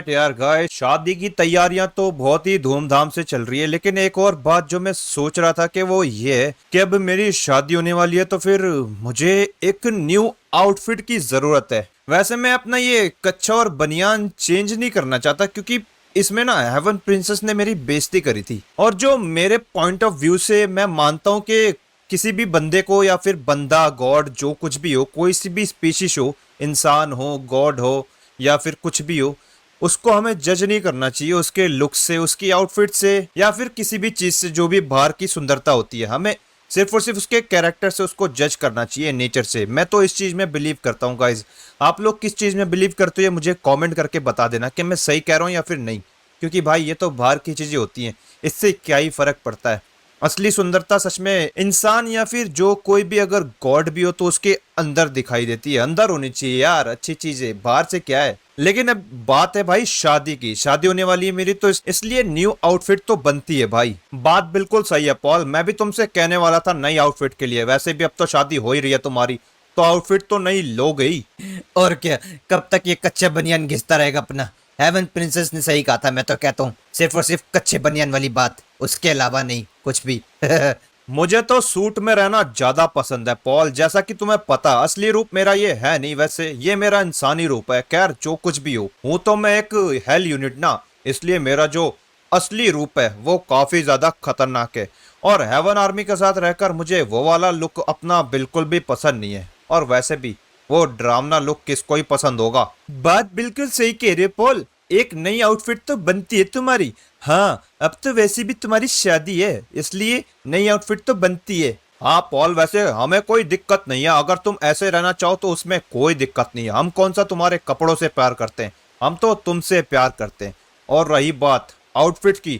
Right यार guys, शादी की तैयारियां तो बहुत ही धूमधाम से चल रही है, लेकिन एक और बात जो मैं सोच रहा था कि वो ये है कि अब मेरी शादी होने वाली है तो फिर मुझे एक न्यू आउटफिट की जरूरत है। वैसे मैं अपना ये कच्छा और बनियान चेंज नहीं करना चाहता, क्योंकि इसमें ना हेवन प्रिंसेस ने मेरी बेइज्जती करी थी। और जो मेरे पॉइंट ऑफ व्यू से मैं मानता हूँ कि किसी भी बंदे को या फिर बंदा गॉड जो कुछ भी हो, कोई सी भी स्पीशीज हो, इंसान हो, गॉड हो या फिर कुछ भी हो, उसको हमें जज नहीं करना चाहिए उसके लुक से, उसकी आउटफिट से या फिर किसी भी चीज से जो भी बाहर की सुंदरता होती है। हमें सिर्फ और सिर्फ उसके कैरेक्टर से उसको जज करना चाहिए, नेचर से। मैं तो इस चीज में बिलीव करता हूँ गाइज। आप लोग किस चीज में बिलीव करते हो ये मुझे कमेंट करके बता देना कि मैं सही कह रहा हूँ या फिर नहीं। क्योंकि भाई ये तो बाहर की चीजें होती हैं, इससे क्या ही फर्क पड़ता है। असली सुंदरता सच में इंसान या फिर जो कोई भी अगर गॉड भी हो तो उसके अंदर दिखाई देती है, अंदर होनी चाहिए यार अच्छी चीजें, बाहर से क्या है। लेकिन अब बात है भाई शादी की, शादी होने वाली है मेरी, तो इसलिए न्यू आउटफिट तो बनती है भाई। बात बिल्कुल सही है पॉल, मैं भी तुमसे कहने वाला था नई आउटफिट के लिए। वैसे भी अब तो शादी हो ही रही है तुम्हारी, तो आउटफिट तो नई लो गई। और क्या, कब तक ये कच्चे बनियान घिसता रहेगा अपना। हेवन प्रिंसेस ने सही कहा था, मैं तो कहता हूँ सिर्फ और सिर्फ कच्चे बनियान वाली बात, उसके अलावा नहीं कुछ भी। मुझे तो सूट में रहना ज्यादा पसंद है पॉल, जैसा कि तुम्हें पता असली रूप मेरा ये है नहीं, वैसे ये मेरा इंसानी रूप है। खैर जो कुछ भी हो, हूं तो मैं एक हेल यूनिट ना, इसलिए मेरा जो असली रूप है वो काफी ज्यादा खतरनाक है। और हेवन आर्मी के साथ रहकर मुझे वो वाला लुक अपना बिल्कुल भी पसंद नहीं है। और वैसे भी वो ड्रामना लुक किसको ही पसंद होगा। बात बिल्कुल सही कह रहे पॉल, एक नई आउटफिट तो बनती है तुम्हारी। हाँ, अब तो वैसे भी तुम्हारी शादी है, इसलिए नई आउटफिट तो बनती है। हाँ पॉल, वैसे हमें कोई दिक्कत नहीं है, अगर तुम ऐसे रहना चाहो तो उसमें कोई दिक्कत नहीं है। हम कौन सा तुम्हारे कपड़ों से प्यार करते हैं, हम तो तुमसे प्यार करते हैं। और रही बात आउटफिट की,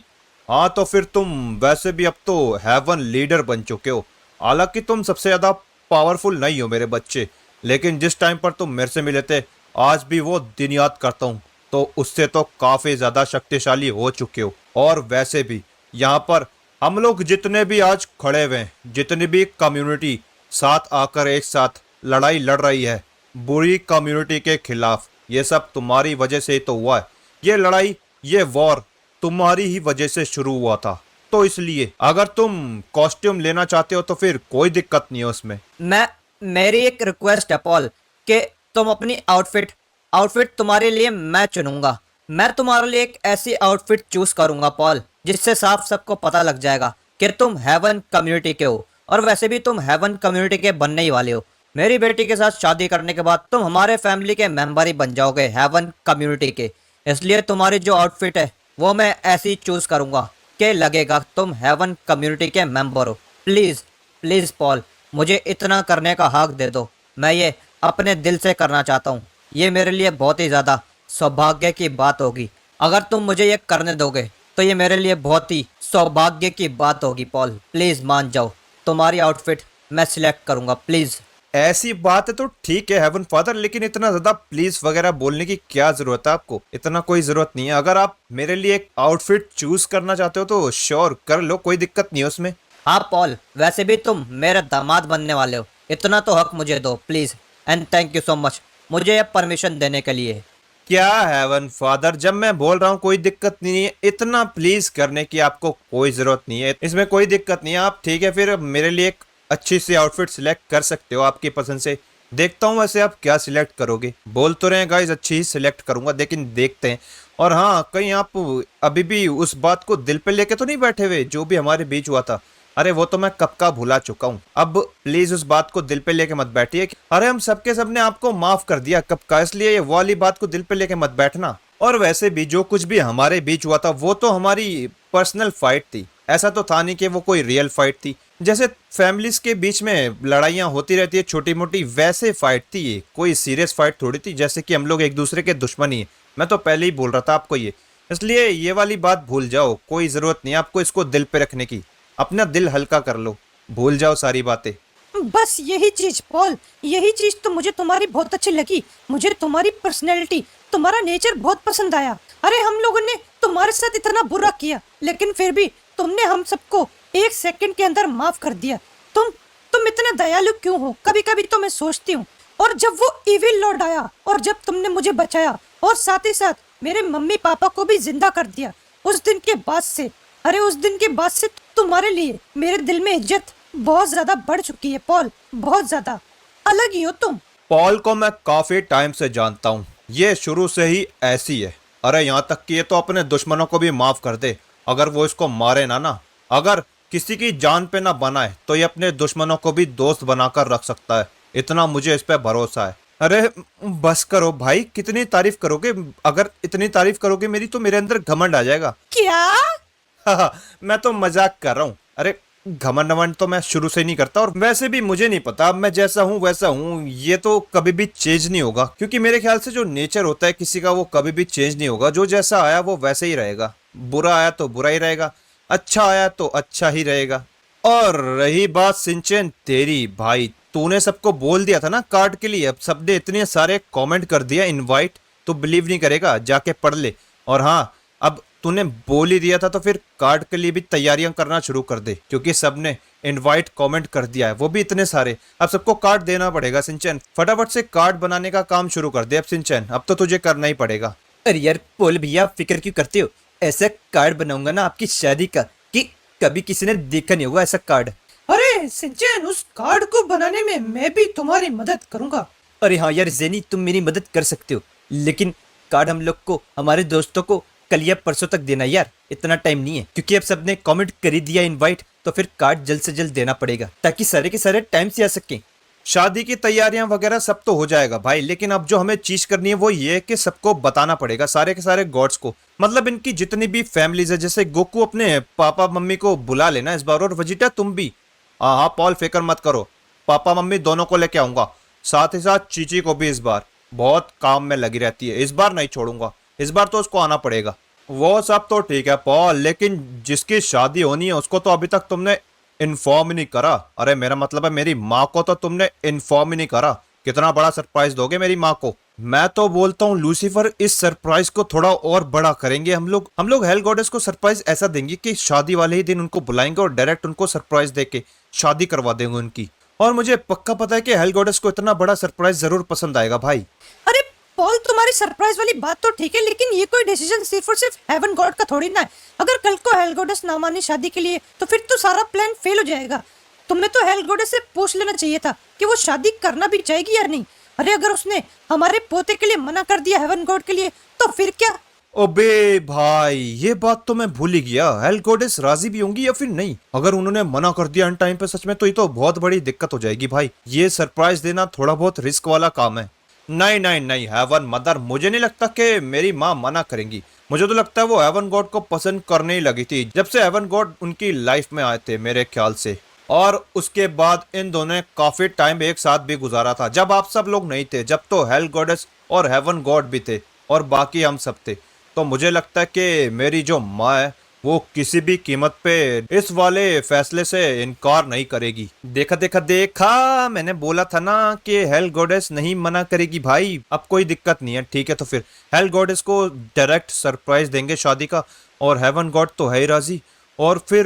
हाँ तो फिर तुम वैसे भी अब तो हेवन लीडर बन चुके हो। हालांकि तुम सबसे ज्यादा पावरफुल नहीं हो मेरे बच्चे, लेकिन जिस टाइम पर तुम मेरे से मिले थे आज भी वो दिन याद करता हूँ, तो उससे तो काफी ज्यादा शक्तिशाली हो चुके हो। और वैसे भी यहाँ पर हम लोग जितने भी आज खड़े हुए हैं, जितनी भी कम्युनिटी साथ आकर एक साथ लड़ाई लड़ रही है बुरी कम्युनिटी के खिलाफ, ये सब तुम्हारी वजह से ही तो हुआ है। ये लड़ाई, ये वॉर तुम्हारी ही वजह से शुरू हुआ था। तो इसलिए अगर तुम कॉस्ट्यूम लेना चाहते हो तो फिर कोई दिक्कत नहीं है उसमें। मैं मेरी एक रिक्वेस्ट है पॉल, कि तुम अपनी आउटफिट आउटफिट तुम्हारे लिए मैं चुनूंगा। मैं तुम्हारे लिए एक ऐसी आउटफिट चूज करूंगा पॉल, जिससे साफ सबको पता लग जाएगा कि तुम हेवन कम्युनिटी के हो। और वैसे भी तुम हेवन कम्युनिटी के बनने ही वाले हो। मेरी बेटी के साथ शादी करने के बाद तुम हमारे फैमिली के मेंबर ही बन जाओगे हेवन कम्युनिटी के। इसलिए तुम्हारी जो आउटफिट है वो मैं ऐसी चूज करूंगा कि लगेगा तुम हेवन कम्युनिटी के मेंबर हो। प्लीज प्लीज पॉल, मुझे इतना करने का हक दे दो। मैं ये अपने दिल से करना चाहता हूँ। ये मेरे लिए बहुत ही ज़्यादा सौभाग्य की बात होगी। अगर तुम मुझे ये करने दोगे तो ये मेरे लिए बहुत ही सौभाग्य की बात होगी पॉल। प्लीज़ मान जाओ, तुम्हारी आउटफिट मैं सिलेक्ट करूँगा प्लीज़। ऐसी बात है तो ठीक है हेवन फादर, लेकिन इतना ज्यादा प्लीज वगैरह बोलने की क्या जरूरत है आपको? इतना कोई जरूरत नहीं है। अगर आप मेरे लिए एक आउटफिट चूज करना चाहते हो तो श्योर कर लो, कोई दिक्कत नहीं है उसमें। हाँ पॉल, वैसे भी तुम मेरे दामाद बनने वाले हो, इतना तो हक मुझे दो please. And thank you so much मुझे ये परमिशन देने के लिए। क्या हेवन फादर, जब मैं बोल रहा हूँ कोई दिक्कत नहीं है, इतना प्लीज करने की आपको कोई जरूरत नहीं है, इसमें कोई दिक्कत नहीं है। आप ठीक है फिर मेरे लिए एक अच्छी सी आउटफिट सिलेक्ट कर सकते हो आपकी पसंद से। देखता हूँ वैसे आप क्या सिलेक्ट करोगे। बोल तो रहे हैं गाइस अच्छी ही सिलेक्ट करूंगा, लेकिन देखते हैं। और हाँ, कहीं आप अभी भी उस बात को दिल पे लेके तो नहीं बैठे हुए जो भी हमारे बीच हुआ था? अरे वो तो मैं कब का भुला चुका हूँ, अब प्लीज उस बात को दिल पे लेके मत बैठिए। अरे हम सबके सबने आपको माफ कर दिया कब का, इसलिए ये वाली बात को दिल पे लेके मत बैठना। और वैसे भी जो कुछ भी हमारे बीच हुआ था वो तो हमारी पर्सनल फाइट थी, ऐसा तो था नहीं कि वो कोई रियल फाइट थी। जैसे फैमिलीज के बीच में लड़ाइयाँ होती रहती है छोटी मोटी, वैसे फाइट थी ये, कोई सीरियस फाइट थोड़ी थी जैसे कि हम लोग एक दूसरे के दुश्मन ही है। मैं तो पहले ही बोल रहा था आपको ये, इसलिए ये वाली बात भूल जाओ, कोई जरूरत नहीं आपको इसको दिल पे रखने की। अपना दिल हल्का कर लो, भूल जाओ सारी बातें। बस यही चीज पॉल, यही चीज तो मुझे तुम्हारी बहुत अच्छी लगी। मुझे तुम्हारी पर्सनैलिटी, तुम्हारा नेचर बहुत पसंद आया। अरे हम लोगों ने तुम्हारे साथ इतना बुरा किया, लेकिन फिर भी तुमने हम सबको एक सेकंड के अंदर माफ कर दिया। तुम इतना दयालु क्यों हो? कभी कभी तो मैं सोचती हूँ। और जब वो इविल लॉर्ड आया और जब तुमने मुझे बचाया और साथ ही साथ मेरे मम्मी पापा को भी जिंदा कर दिया। उस दिन के बाद से, अरे उस दिन के बाद से तुम्हारे लिए मेरे दिल में इज्जत बहुत ज्यादा बढ़ चुकी है पॉल, बहुत ज्यादा। अलग ही हो तुम। पॉल को मैं काफी टाइम से जानता हूँ, ये शुरू से ही ऐसी है। अरे यहाँ तक कि ये तो अपने दुश्मनों को भी माफ कर दे, अगर वो इसको मारे ना, अगर किसी की जान पे ना बनाए तो ये अपने दुश्मनों को भी दोस्त बनाकर रख सकता है। इतना मुझे इस पे भरोसा है। अरे बस करो भाई, कितनी तारीफ करोगे? अगर इतनी तारीफ करोगे मेरी तो मेरे अंदर घमंड आ जाएगा। क्या? मैं तो मजाक कर रहा हूँ। अरे घमंड वमंड तो मैं शुरू से नहीं करता, और वैसे भी मुझे नहीं पता, मैं जैसा हूँ वैसा हूँ, ये तो कभी भी चेंज नहीं होगा। क्योंकि मेरे ख्याल से जो नेचर होता है किसी का वो कभी भी चेंज नहीं होगा। जो जैसा आया वो वैसे ही रहेगा, बुरा आया तो बुरा ही रहेगा, अच्छा आया तो अच्छा ही रहेगा। और रही बात सिंचन तेरी, भाई तूने सबको बोल दिया था ना कार्ड के लिए, अब सबने इतने सारे कमेंट कर दिया इनवाइट, तो बिलीव नहीं करेगा, जाके पढ़ ले। और हाँ, अब तूने बोल ही दिया था तो फिर कार्ड के लिए भी तैयारियां करना शुरू कर दे, क्योंकि सबने इनवाइट कमेंट कर दिया है, वो भी इतने सारे। अब सबको कार्ड देना पड़ेगा सिंचन, फटाफट से कार्ड बनाने का काम शुरू कर दे अब सिंचन, अब तो तुझे करना ही पड़ेगा। अरे यार पोल भैया, आप फिक्र क्यों करते हो? ऐसा कार्ड बनाऊंगा ना आपकी शादी का कि कभी किसी ने देखा नहीं होगा ऐसा कार्ड। अरे सिंचन, उस कार्ड को बनाने में मैं भी तुम्हारी मदद करूंगा। अरे हाँ यार जेनी, तुम मेरी मदद कर सकते हो, लेकिन कार्ड हम लोग को, हमारे दोस्तों को कल या परसों तक देना यार, इतना टाइम नहीं है। क्योंकि अब सबने कमेंट कर ही दिया इनवाइट, तो फिर कार्ड जल्द से जल्द देना पड़ेगा ताकि सारे के सारे टाइम से आ सकें। शादी की तैयारियां वगैरह सब तो हो जाएगा भाई, लेकिन अब जो हमें चीज करनी है वो ये है कि सबको बताना पड़ेगा, सारे के सारे गॉड्स को, मतलब इनकी जितनी भी फैमिलीज है। जैसे गोकू अपने पापा मम्मी को बुला लेना इस बार, और वजीटा तुम भी। हाँ हाँ पॉल, फिक्र मत करो, पापा मम्मी दोनों को लेके आऊंगा, साथ ही साथ चीची को भी। इस बार बहुत काम में लगी रहती है, इस बार नहीं छोड़ूंगा, इस बार तो उसको आना पड़ेगा। वो सब तो ठीक है पॉल, लेकिन जिसकी शादी होनी है उसको तो अभी तक तुमने इन्फॉर्म ही नहीं करा। अरे मेरा मतलब है मेरी माँ को तो तुमने इन्फॉर्म ही नहीं करा। कितना बड़ा सरप्राइज दोगे मेरी माँ को? मैं तो बोलता हूँ लूसीफर, इस सरप्राइज को थोड़ा और बड़ा करेंगे हम लोग हेल गॉडेस को सरप्राइज ऐसा देंगे कि शादी वाले ही दिन उनको बुलाएंगे और डायरेक्ट उनको सरप्राइज देके शादी करवा देंगे उनकी। और मुझे पक्का पता है कि हेल गॉडेस को इतना बड़ा सरप्राइज जरूर पसंद आएगा भाई। अरे पॉल, तुम्हारी सरप्राइज वाली बात तो ठीक है, लेकिन ये कोई डिसीजन सिर्फ और सिर्फ हेवन गॉड का थोड़ी ना है। अगर कल को हेल गॉडेस ना माने शादी के लिए, तो फिर तो सारा प्लान फेल हो जाएगा। तुम्हें तो हेल गॉडेस से पूछ लेना चाहिए था कि वो शादी करना भी चाहेगी या नहीं। अरे अगर उसने हमारे पोते के लिए मना कर दिया हेवन गॉड के लिए, तो फिर क्या? ओबे भाई, ये बात तो मैं भूल ही गया, हेल गॉडेस राजी भी होंगी या फिर नहीं। अगर उन्होंने मना कर दिया अन टाइम पे सच में, तो ये तो बहुत बड़ी दिक्कत हो जाएगी भाई। ये सरप्राइज देना थोड़ा बहुत रिस्क वाला काम है। नहीं नहीं नहीं, हेवन मदर, मुझे नहीं लगता कि मेरी माँ मना करेंगी। मुझे तो लगता है वो हेवन गॉड को पसंद करने ही लगी थी जब से हेवन गॉड उनकी लाइफ में आए थे मेरे ख्याल से। और उसके बाद इन दोनों ने काफी टाइम एक साथ भी गुजारा था, जब आप सब लोग नहीं थे, जब तो हेल गॉडेस और हेवन गॉड भी थे और बाकी हम सब थे। तो मुझे लगता है कि मेरी जो माँ है वो किसी भी कीमत पे इस वाले फैसले से इनकार नहीं करेगी। देखा देखा देखा, मैंने बोला था ना कि हेल गॉडेस नहीं मना करेगी भाई। अब कोई दिक्कत नहीं है, ठीक है। तो फिर हेल गॉडेस को डायरेक्ट सरप्राइज देंगे शादी का, और हेवन गॉड तो है ही राजी। और फिर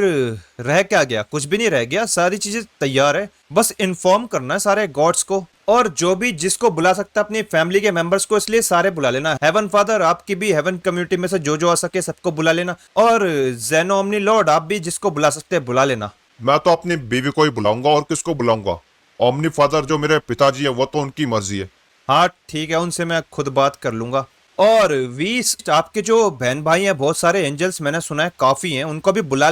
रह क्या गया? कुछ भी नहीं रह गया, सारी चीजें तैयार है, बस इन्फॉर्म करना है सारे गॉड्स को। और जो भी जिसको बुला सकता है अपनी फैमिली के मेंबर्स को, इसलिए सारे बुला लेना। हेवन फादर, आपकी भी हेवन कम्युनिटी में से जो आ सके सबको बुला लेना। और जेनो ओमनी लॉर्ड, आप भी जिसको बुला सकते हैं बुला लेना। मैं तो अपनी बीवी को ही बुलाऊंगा, और किसको बुलाऊंगा? ओमनी फादर जो मेरे पिताजी है वो तो उनकी मर्जी है। हाँ ठीक है, उनसे मैं खुद बात कर लूंगा। और वीस, आपके जो बहन भाई हैं बहुत सारे एंजल्स, मैंने सुना है काफी हैं, उनको भी बुला ले।